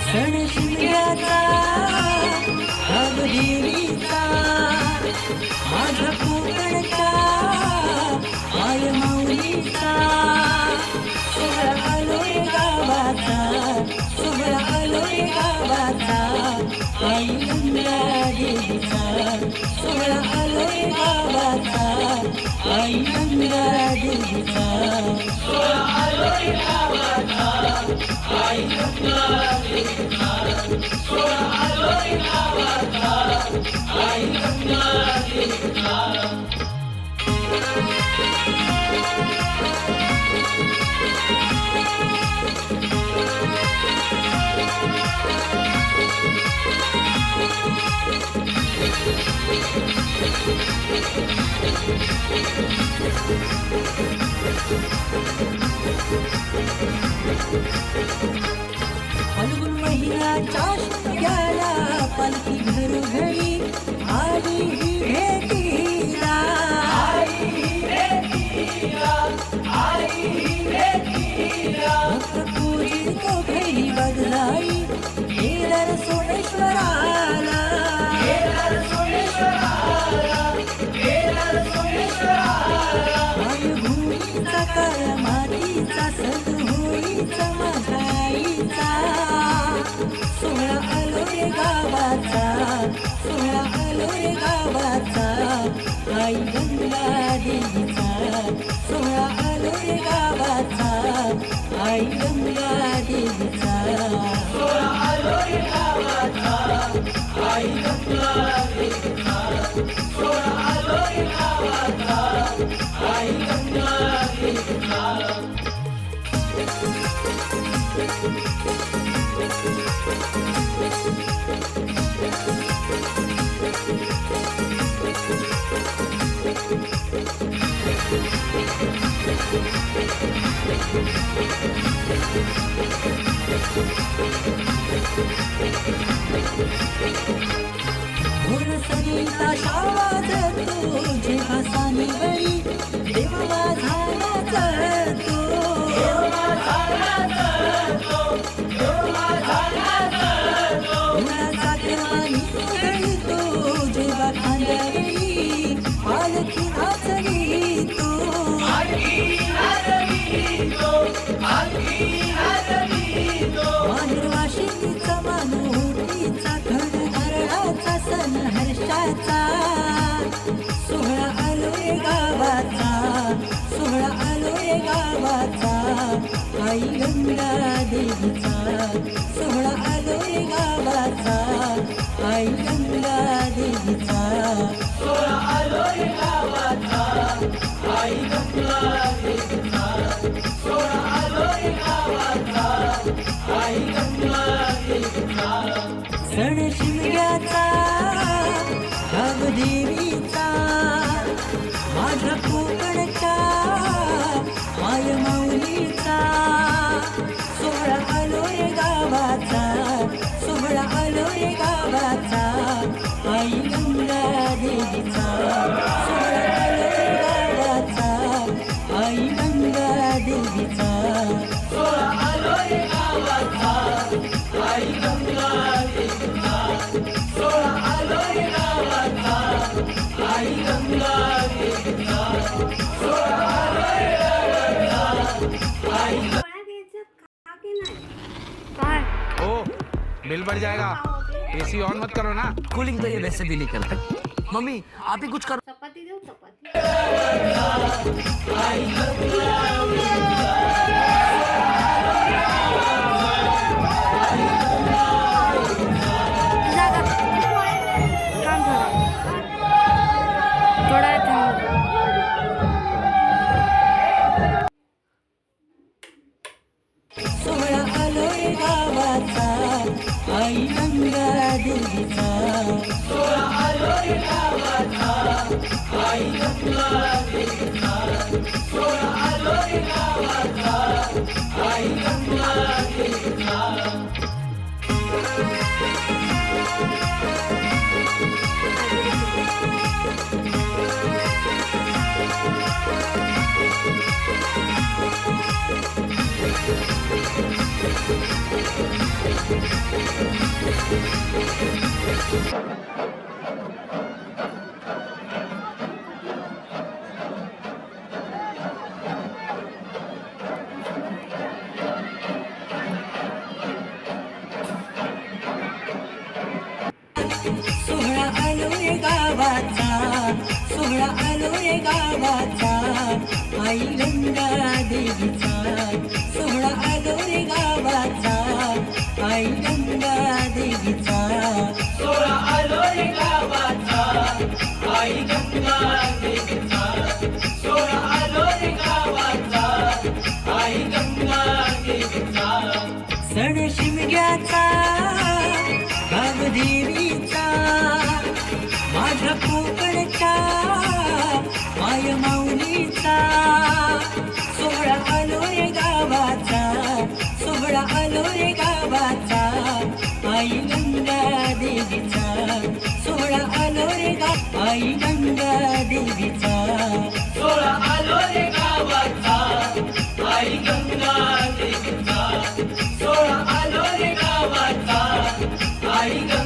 सण शिमग्याचा भागदेवीचा माझ्या कोकणचा माय माऊलीचा सोहळा आलोय गावाचा सोहळा आलोय गावाचा आई गंगा देवीचा सोहळा आलोय गावाचा आई गंगा देवीचा सोहळा आलोय गावाचा आई गंगा देवीचा सोहळा आलोय गावाचा आई गंगा देवीचा फाल्गुन महिन्याच्या शिमग्याला पालखी घरोघरी आली ही भेटीला भक्त पूजितो घरी बदलाई गेला सोमेश्वराला मायभूमीचा काळ मातीचा सण होळीचा माझ्या आईचा सोहळा आलोय गावाचा सोहळा आलोय गावाचा आई गंगा देवीचा सोहळा आलोय गावाचा आई गंगा देवीचा सोहळा आलोय गावाचा आई गंगा देवीचा सोहळा आलोय गावाचा आई गंगा देवीचा सरिता शावाज तुझे हसानी बळी देव माझा नाचतो उन्हाचा क्रमानी घडतो जेव्हा खांद्यावेळी पालखी नाचली तो माहेर वाशिनीचा मानोटीचा खण नारळाचा सण हर्षाचा सोहळा आलोय गावाचा सोहळा आलोय गावाचा आई गंगा देवीचा सोहळा आलोय गावाचा आई गंगा देवीचा सोहळा आलोय गावाचा आई गंगा देवीचा सोहळा आलोय गावाचा आई गंगा देवीचा सण शिमग्याचा भागदेवीचा माझ्या कोकणचा माय माऊलीचा सोहळा आलोय गावाचा सोहळा आलोय गावाचा आई गंगा देवीचा सोहळा आलोय गावाचा आई गंगा देवीचा सोहळा आलोय गावाचा आई गंगा देवीचा सोहळा आलोय गावाचा आई गंगा देवीचा सोहळा आलोय गावाचा आई ओ बिल बढ़ जाएगा एसी ऑन मत करो ना कूलिंग तो ये वैसे भी नहीं करता मम्मी आप ही कुछ करो चपाती देऊ चपाती सोहळा आलोय गावाचा आई गंगा देवीचा सोहळा आलोय गावाचा आई गंगा देवीचा सोहळा आलोय गावाचा आई गंगा देवीचा सोहळा आलो रे गावाचा, सोहळा आलो रे गावाचा, आई गंगा देवीचा. सोहळा आलो रे गावाचा, आई गंगा देवीचा. सोहळा आलो रे गावाचा, आई गंगा देवीचा. सोहळा आलो रे गावाचा, आई गंगा देवीचा. सण शिमग्याचा, गावदेवीचा, माझ्या कोकणच्या माय माऊलीचा. सोहळा आलो रे गावाचा, सोहळा आलो रे गावाचा, आई गंगा देवीचा. सोहळा आलो रे आई गंगा देवीचा. सोहळा आलो रे गावाचा, आई गंगा देवीचा. सोहळा आलो रे गावाचा, आई गंगा